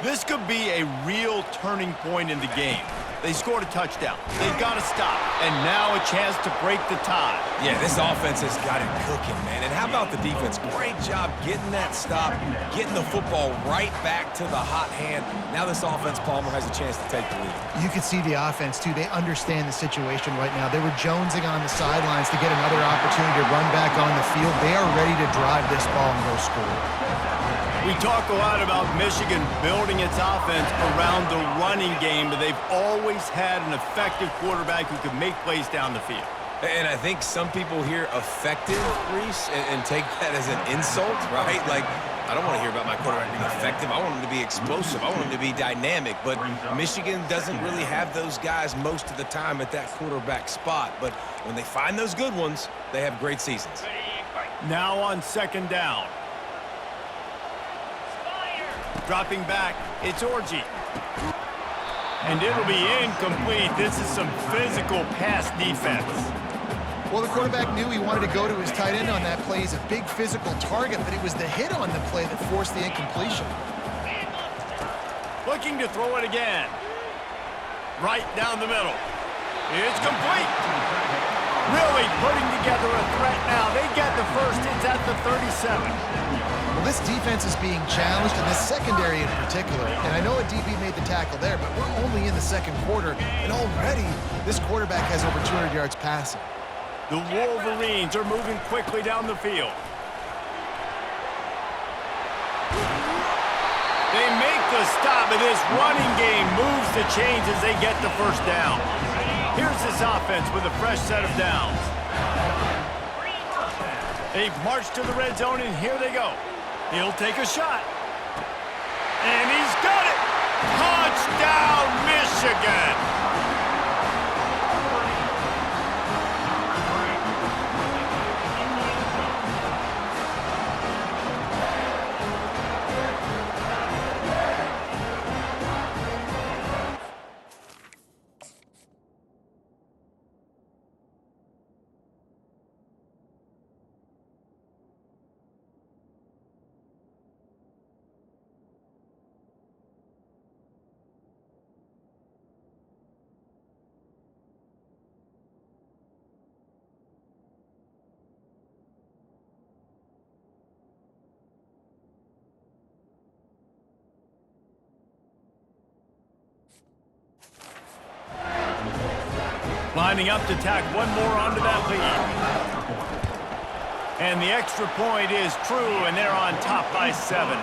This could be a real turning point in the game. They scored a touchdown. They've got to stop. And now a chance to break the tie. Yeah, this offense has got it cooking, man. And how about the defense? Great job getting that stop, getting the football right back to the hot hand. Now this offense, Palmer, has a chance to take the lead. You can see the offense, too. They understand the situation right now. They were jonesing on the sidelines to get another opportunity to run back on the field. They are ready to drive this ball and go score. We talk a lot about Michigan building its offense around the running game, but they've always had an effective quarterback who can make plays down the field. And I think some people hear effective, Reese, and take that as an insult, right? Like, I don't want to hear about my quarterback being effective. I want him to be explosive. I want him to be dynamic. But Michigan doesn't really have those guys most of the time at that quarterback spot. But when they find those good ones, they have great seasons. Now on second down. Dropping back, it's Orji. And it'll be incomplete. This is some physical pass defense. Well, the quarterback knew he wanted to go to his tight end on that play. He's a big physical target, but it was the hit on the play that forced the incompletion. Looking to throw it again. Right down the middle. It's complete. Really putting together a threat now. They get the first. It's at the 37. Well, this defense is being challenged, and this secondary in particular. And I know a DB made the tackle there, but we're only in the second quarter, and already this quarterback has over 200 yards passing. The Wolverines are moving quickly down the field. They make the stop, and this running game moves the chains as they get the first down. Here's this offense with a fresh set of downs. They've marched to the red zone, and here they go. He'll take a shot. And he's got it! Touchdown, Michigan! Lining up to tack one more onto that lead. And the extra point is true, and they're on top by 7.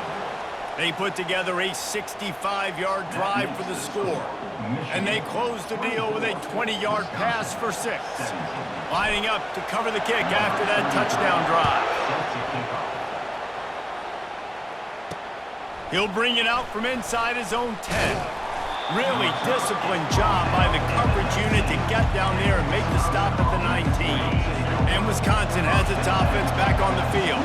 They put together a 65-yard drive for the score. And they close the deal with a 20-yard pass for 6. Lining up to cover the kick after that touchdown drive. He'll bring it out from inside his own 10. Really disciplined job by the coverage unit to get down there and make the stop at the 19. And Wisconsin has its offense back on the field.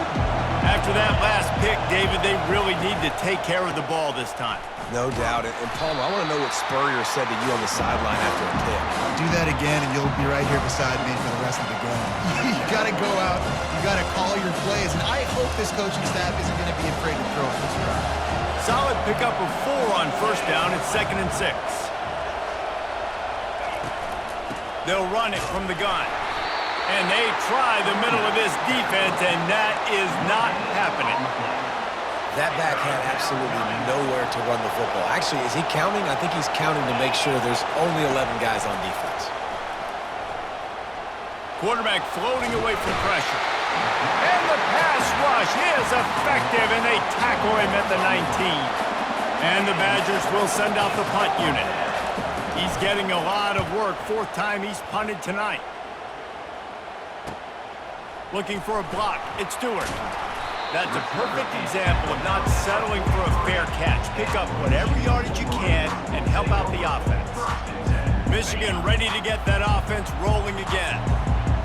After that last pick, David, they really need to take care of the ball this time. No doubt. And Palmer, I want to know what Spurrier said to you on the sideline after the kick. Do that again, and you'll be right here beside me for the rest of the game. You got to go out. You got to call your plays. And I hope this coaching staff isn't going to be afraid to throw it this round. Solid pickup of 4 on first down. It's 2nd and 6. They'll run it from the gun. And they try the middle of this defense, and that is not happening. That back had absolutely nowhere to run the football. Actually, is he counting? I think he's counting to make sure there's only 11 guys on defense. Quarterback floating away from pressure. And the pass rush is effective, and they tackle him at the 19. And the Badgers will send out the punt unit. He's getting a lot of work. 4th time he's punted tonight. Looking for a block. It's Stewart. That's a perfect example of not settling for a fair catch. Pick up whatever yardage you can and help out the offense. Michigan ready to get that offense rolling again.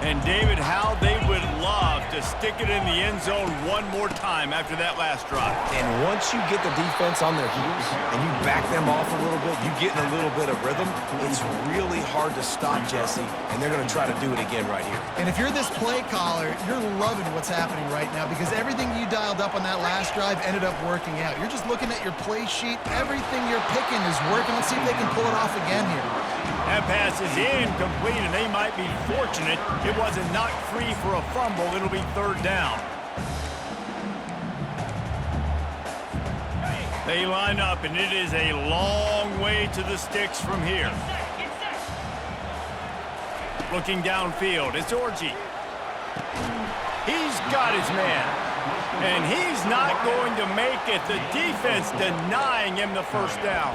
And David, how they would love to to stick it in the end zone one more time after that last drive. And once you get the defense on their heels and you back them off a little bit, you get in a little bit of rhythm, it's really hard to stop, Jesse, and they're going to try to do it again right here. And if you're this play caller, you're loving what's happening right now because everything you dialed up on that last drive ended up working out. You're just looking at your play sheet. Everything you're picking is working. Let's see if they can pull it off again here. That pass is incomplete, and they might be fortunate it wasn't knocked free for a fumble. It'll be third down. They line up, and it is a long way to the sticks from here. Looking downfield, it's Orji. He's got his man, and he's not going to make it. The defense denying him the first down.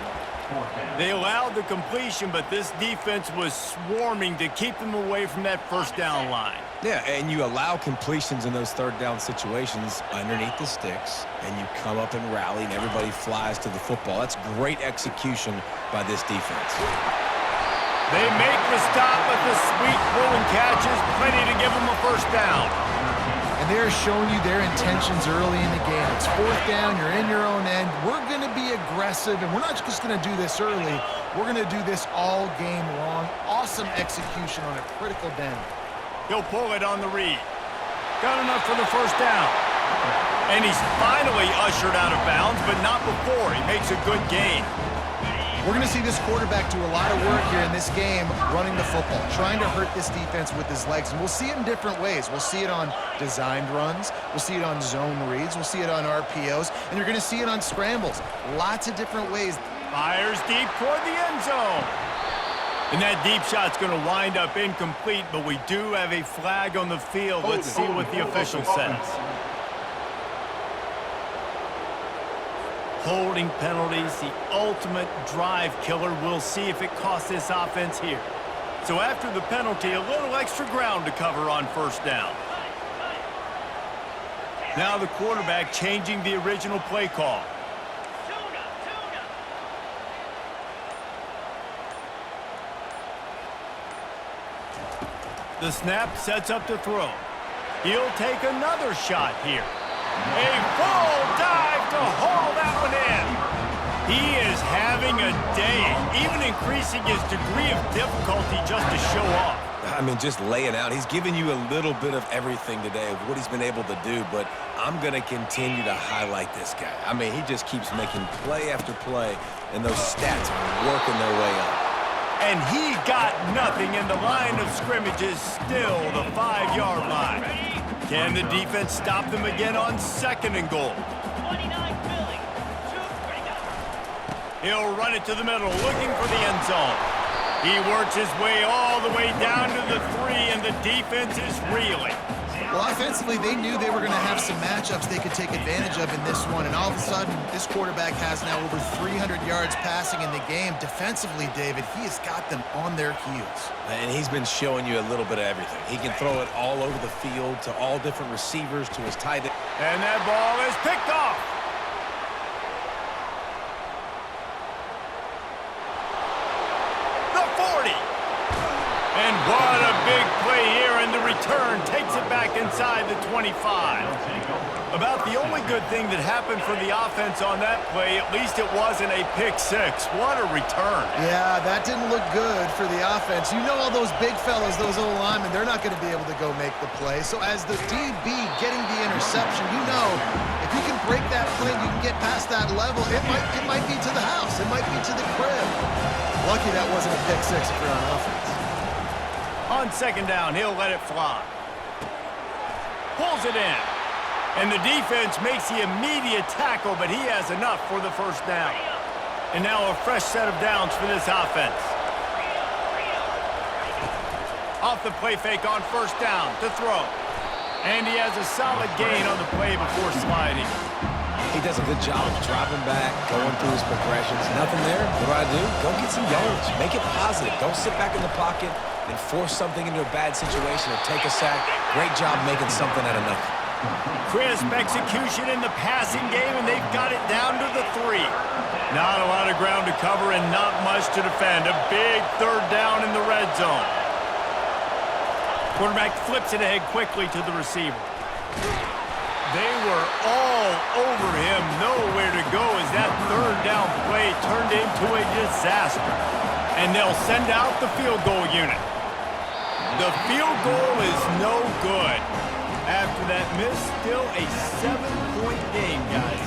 They allowed the completion, but this defense was swarming to keep them away from that first down line. Yeah, and you allow completions in those third down situations underneath the sticks, and you come up and rally, and everybody flies to the football. That's great execution by this defense. They make the stop, but the sweet throwing catch is plenty to give them a first down. And they're showing you their intentions early in the game. It's fourth down, you're in your own end. We're going to be aggressive, and we're not just going to do this early. We're going to do this all game long. Awesome execution on a critical down. He'll pull it on the read. Got enough for the first down. And he's finally ushered out of bounds, but not before. He makes a good gain. We're going to see this quarterback do a lot of work here in this game running the football, trying to hurt this defense with his legs. And we'll see it in different ways. We'll see it on designed runs. We'll see it on zone reads. We'll see it on RPOs. And you're going to see it on scrambles. Lots of different ways. Fires deep toward the end zone. And that deep shot's going to wind up incomplete, but we do have a flag on the field. Let's see what the official says. Holding penalties, the ultimate drive killer. We'll see if it costs this offense here. So after the penalty, a little extra ground to cover on first down. Now the quarterback changing the original play call. The snap sets up to throw. He'll take another shot here. A full dive to haul that one in. He is having a day, even increasing his degree of difficulty just to show off. I mean, just laying out. He's giving you a little bit of everything today of what he's been able to do, but I'm going to continue to highlight this guy. I mean, he just keeps making play after play, and those stats are working their way up. And he got nothing, and the line of scrimmage is still the 5-yard line. Can the defense stop them again on second and goal? He'll run it to the middle, looking for the end zone. He works his way all the way down to the 3, and the defense is reeling. Well, offensively, they knew they were going to have some matchups they could take advantage of in this one, and all of a sudden, this quarterback has now over 300 yards passing in the game. Defensively, David, he has got them on their heels. And he's been showing you a little bit of everything. He can throw it all over the field to all different receivers, to his tight end. And that ball is picked off. The 40. And what a big play here, and the return takes it back inside the 25. About the only good thing that happened for the offense on that play, at least it wasn't a pick six. What a return. Yeah, that didn't look good for the offense. You know all those big fellas, those old linemen, they're not going to be able to go make the play. So as the DB getting the interception, you know if you can break that play, you can get past that level, it might be to the house. It might be to the crib. Lucky that wasn't a pick six if you're on offense. On second down, he'll let it fly. Pulls it in. And the defense makes the immediate tackle, but he has enough for the first down. And now a fresh set of downs for this offense. Off the play fake on first down to throw. And he has a solid gain on the play before sliding. He does a good job of dropping back, going through his progressions. Nothing there. What do? Go get some yards. Make it positive. Don't sit back in the pocket and force something into a bad situation or take a sack. Great job making something out of nothing. Crisp execution in the passing game, and they've got it down to the 3. Not a lot of ground to cover and not much to defend. A big third down in the red zone. Quarterback flips it ahead quickly to the receiver. They were all over him, nowhere to go as that third down play turned into a disaster. And they'll send out the field goal unit. The field goal is no good. After that miss, still a 7-point game, guys.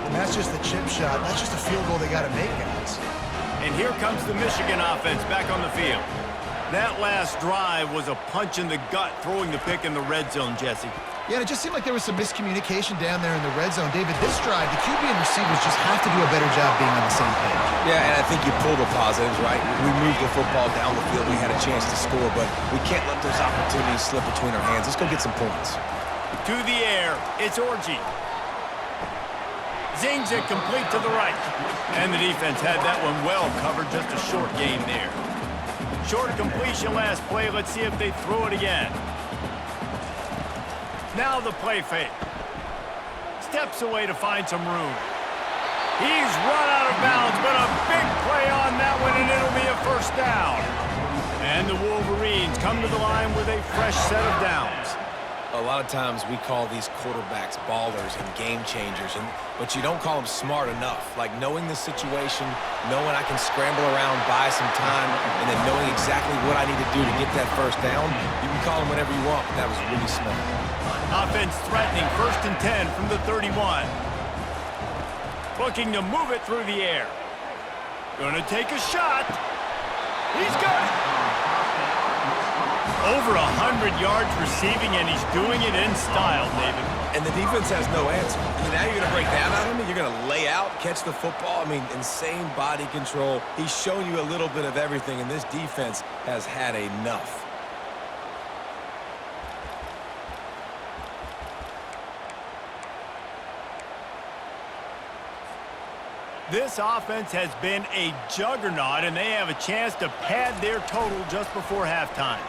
And that's just the chip shot. That's just a field goal they got to make, guys. And here comes the Michigan offense back on the field. That last drive was a punch in the gut, throwing the pick in the red zone, Jesse. Yeah, and it just seemed like there was some miscommunication down there in the red zone. David, this drive, the QB and receivers just have to do a better job being on the same page. Yeah, and I think you pull the positives, right? We moved the football down the field. We had a chance to score, but we can't let those opportunities slip between our hands. Let's go get some points. To the air, it's Orji. Zings it complete to the right. And the defense had that one well covered, just a short game there. Short completion last play. Let's see if they throw it again. Now the play fake. Steps away to find some room. He's run out of bounds, but a big play on that one, and it'll be a first down. And the Wolverines come to the line with a fresh set of downs. A lot of times we call these quarterbacks ballers and game changers, but you don't call them smart enough. Like knowing the situation, knowing I can scramble around, buy some time, and then knowing exactly what I need to do to get that first down. You can call them whatever you want, but that was really smart. Offense threatening, 1st and 10 from the 31. Looking to move it through the air. Gonna take a shot. He's got it. Over 100 yards receiving, and he's doing it in style, David. And the defense has no answer. Now you're going to break down on him, and you're going to lay out, catch the football. I mean, insane body control. He's shown you a little bit of everything, and this defense has had enough. This offense has been a juggernaut, and they have a chance to pad their total just before halftime.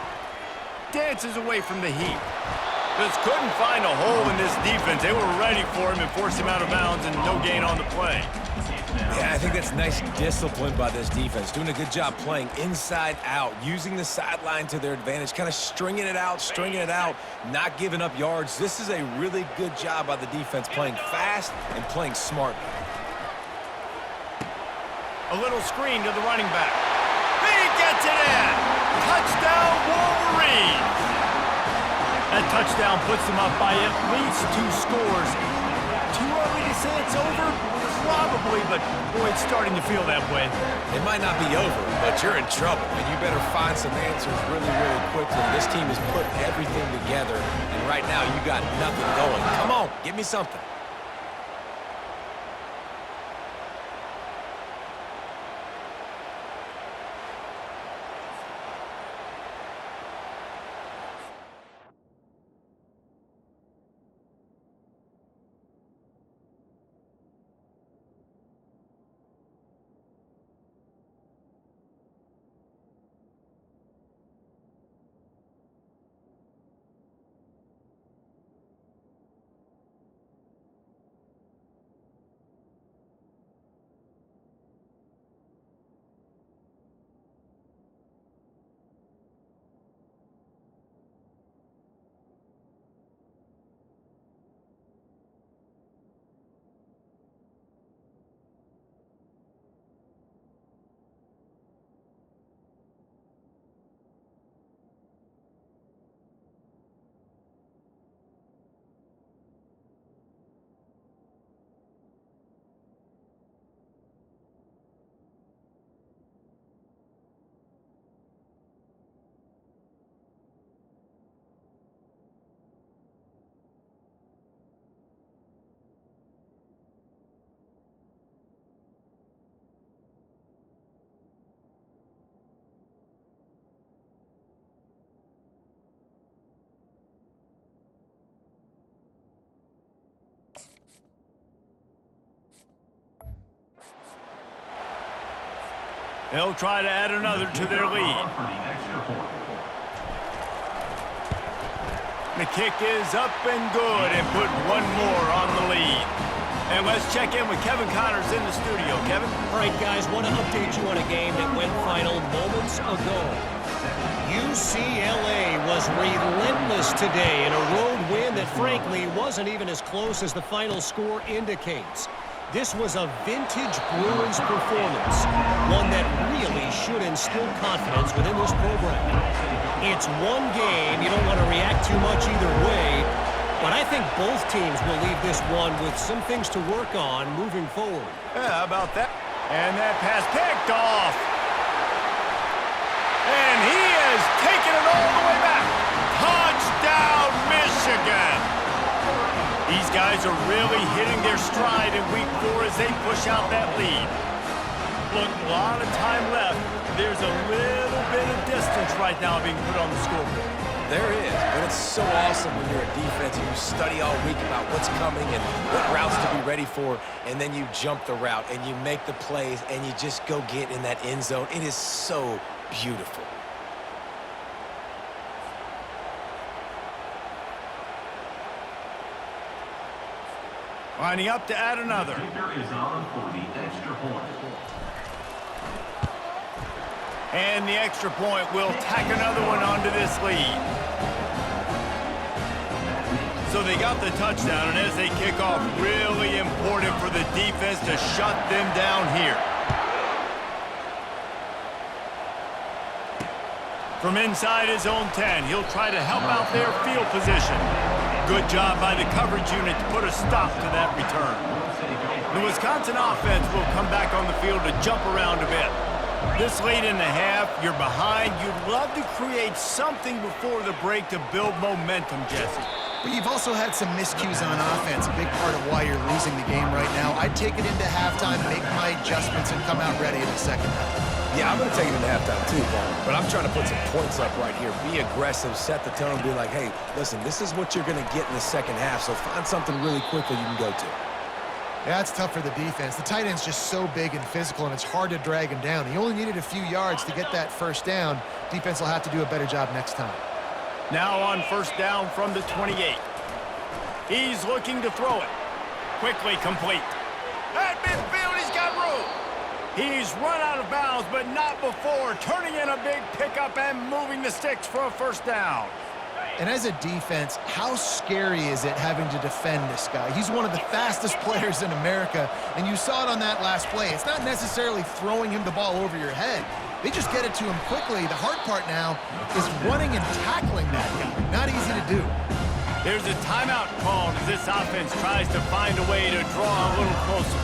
Dances away from the heat. Just couldn't find a hole in this defense. They were ready for him and forced him out of bounds, and no gain on the play. Yeah, I think that's nice discipline by this defense. Doing a good job playing inside out, using the sideline to their advantage, kind of stringing it out, not giving up yards. This is a really good job by the defense, playing fast and playing smart. A little screen to the running back. He gets it in! Touchdown, Wolverines! That touchdown puts them up by at least 2 scores. Too early to say it's over? Probably, but boy, it's starting to feel that way. It might not be over, but you're in trouble, and you better find some answers really, really quickly. This team has put everything together, and right now you got nothing going. Come on, give me something. They'll try to add another to their lead. The kick is up and good and put one more on the lead. And let's check in with Kevin Connors in the studio. Kevin? All right, guys, want to update you on a game that went final moments ago. UCLA was relentless today in a road win that frankly wasn't even as close as the final score indicates. This was a vintage Bruins performance, one that really should instill confidence within this program. It's one game, you don't want to react too much either way, but I think both teams will leave this one with some things to work on moving forward. Yeah, how about that? And that pass picked off. And he has taken it all the way back. Touchdown, Michigan! These guys are really hitting their stride in week 4 as they push out that lead. Look, a lot of time left. There's a little bit of distance right now being put on the scoreboard. There is, but it's so awesome when you're a defense and you study all week about what's coming and what routes to be ready for, and then you jump the route and you make the plays and you just go get in that end zone. It is so beautiful. Lining up to add another. Kicker is on for the extra point. And the extra point will tack another one onto this lead. So they got the touchdown, and as they kick off, really important for the defense to shut them down here. From inside his own 10, he'll try to help out their field position. Good job by the coverage unit to put a stop to that return. The Wisconsin offense will come back on the field to jump around a bit. This late in the half, you're behind. You'd love to create something before the break to build momentum, Jesse. But you've also had some miscues on offense, a big part of why you're losing the game right now. I'd take it into halftime, make my adjustments, and come out ready in the second half. Yeah, I'm going to take it into halftime too, Paul. But I'm trying to put some points up right here. Be aggressive, set the tone, be like, hey, listen, this is what you're going to get in the second half, so find something really quickly you can go to. Yeah, it's tough for the defense. The tight end's just so big and physical, and it's hard to drag him down. He only needed a few yards to get that first down. Defense will have to do a better job next time. Now on first down from the 28. He's looking to throw it. Quickly complete. At midfield, he's got room. He's run out of bounds, but not before turning in a big pickup and moving the sticks for a first down. And as a defense, how scary is it having to defend this guy? He's one of the fastest players in America, and you saw it on that last play. It's not necessarily throwing him the ball over your head. They just get it to him quickly. The hard part now is running and tackling that guy. Not easy to do. There's a timeout called as this offense tries to find a way to draw a little closer.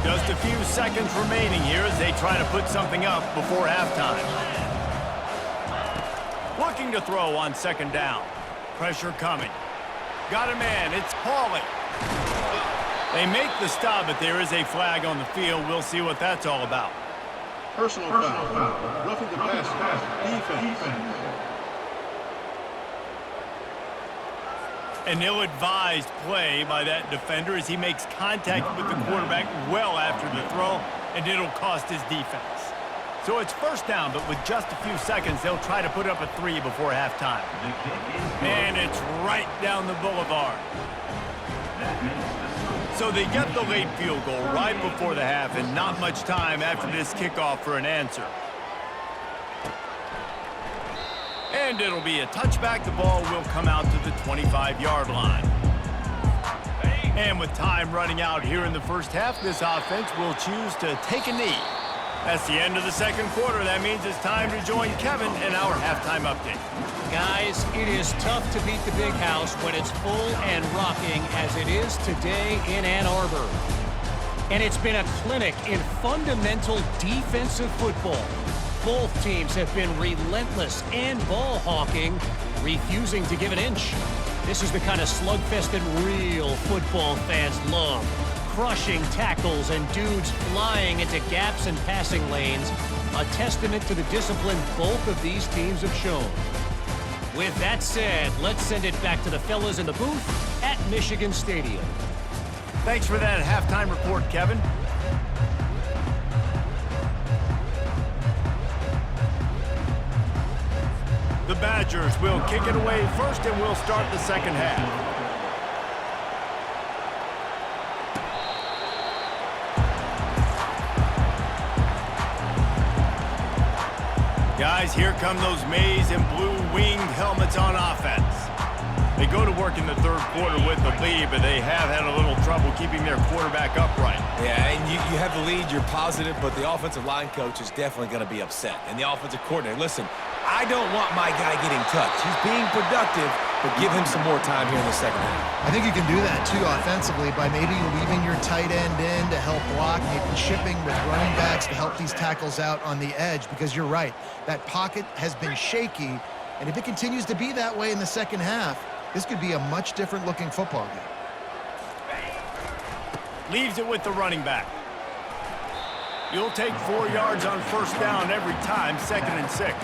Just a few seconds remaining here as they try to put something up before halftime. Looking to throw on second down. Pressure coming. Got a man. It's Pauly. They make the stop, but there is a flag on the field. We'll see what that's all about. Personal foul. Roughing the pass. Defense. An ill-advised play by that defender as he makes contact with the quarterback well after the throw, and it'll cost his defense. So it's first down, but with just a few seconds, they'll try to put up a 3 before halftime. And it's right down the boulevard. So they get the late field goal right before the half, and not much time after this kickoff for an answer. And it'll be a touchback. The ball will come out to the 25-yard line. And with time running out here in the first half, this offense will choose to take a knee. That's the end of the second quarter. That means it's time to join Kevin in our halftime update. Guys, it is tough to beat the big house when it's full and rocking as it is today in Ann Arbor. And it's been a clinic in fundamental defensive football. Both teams have been relentless and ball hawking, refusing to give an inch. This is the kind of slugfest that real football fans love. Crushing tackles and dudes flying into gaps and passing lanes. A testament to the discipline both of these teams have shown. With that said, let's send it back to the fellas in the booth at Michigan Stadium. Thanks for that halftime report, Kevin. The Badgers will kick it away first, and we'll start the second half. Guys, here come those maize and blue winged helmets on offense. They go to work in the third quarter with the lead, but they have had a little trouble keeping their quarterback upright. Yeah, and you have the lead, you're positive, but the offensive line coach is definitely going to be upset. And the offensive coordinator, listen, I don't want my guy getting touched. He's being productive, but give him some more time here in the second half. I think you can do that, too, offensively, by maybe leaving your tight end in to help block, maybe shipping with running backs to help these tackles out on the edge, because you're right. That pocket has been shaky, and if it continues to be that way in the second half, this could be a much different-looking football game. Leaves it with the running back. You'll take 4 yards on first down every time, 2nd and 6.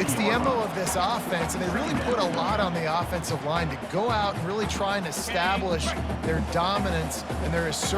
It's the MO of this offense, and they really put a lot on the offensive line to go out and really try and establish their dominance and their assertiveness.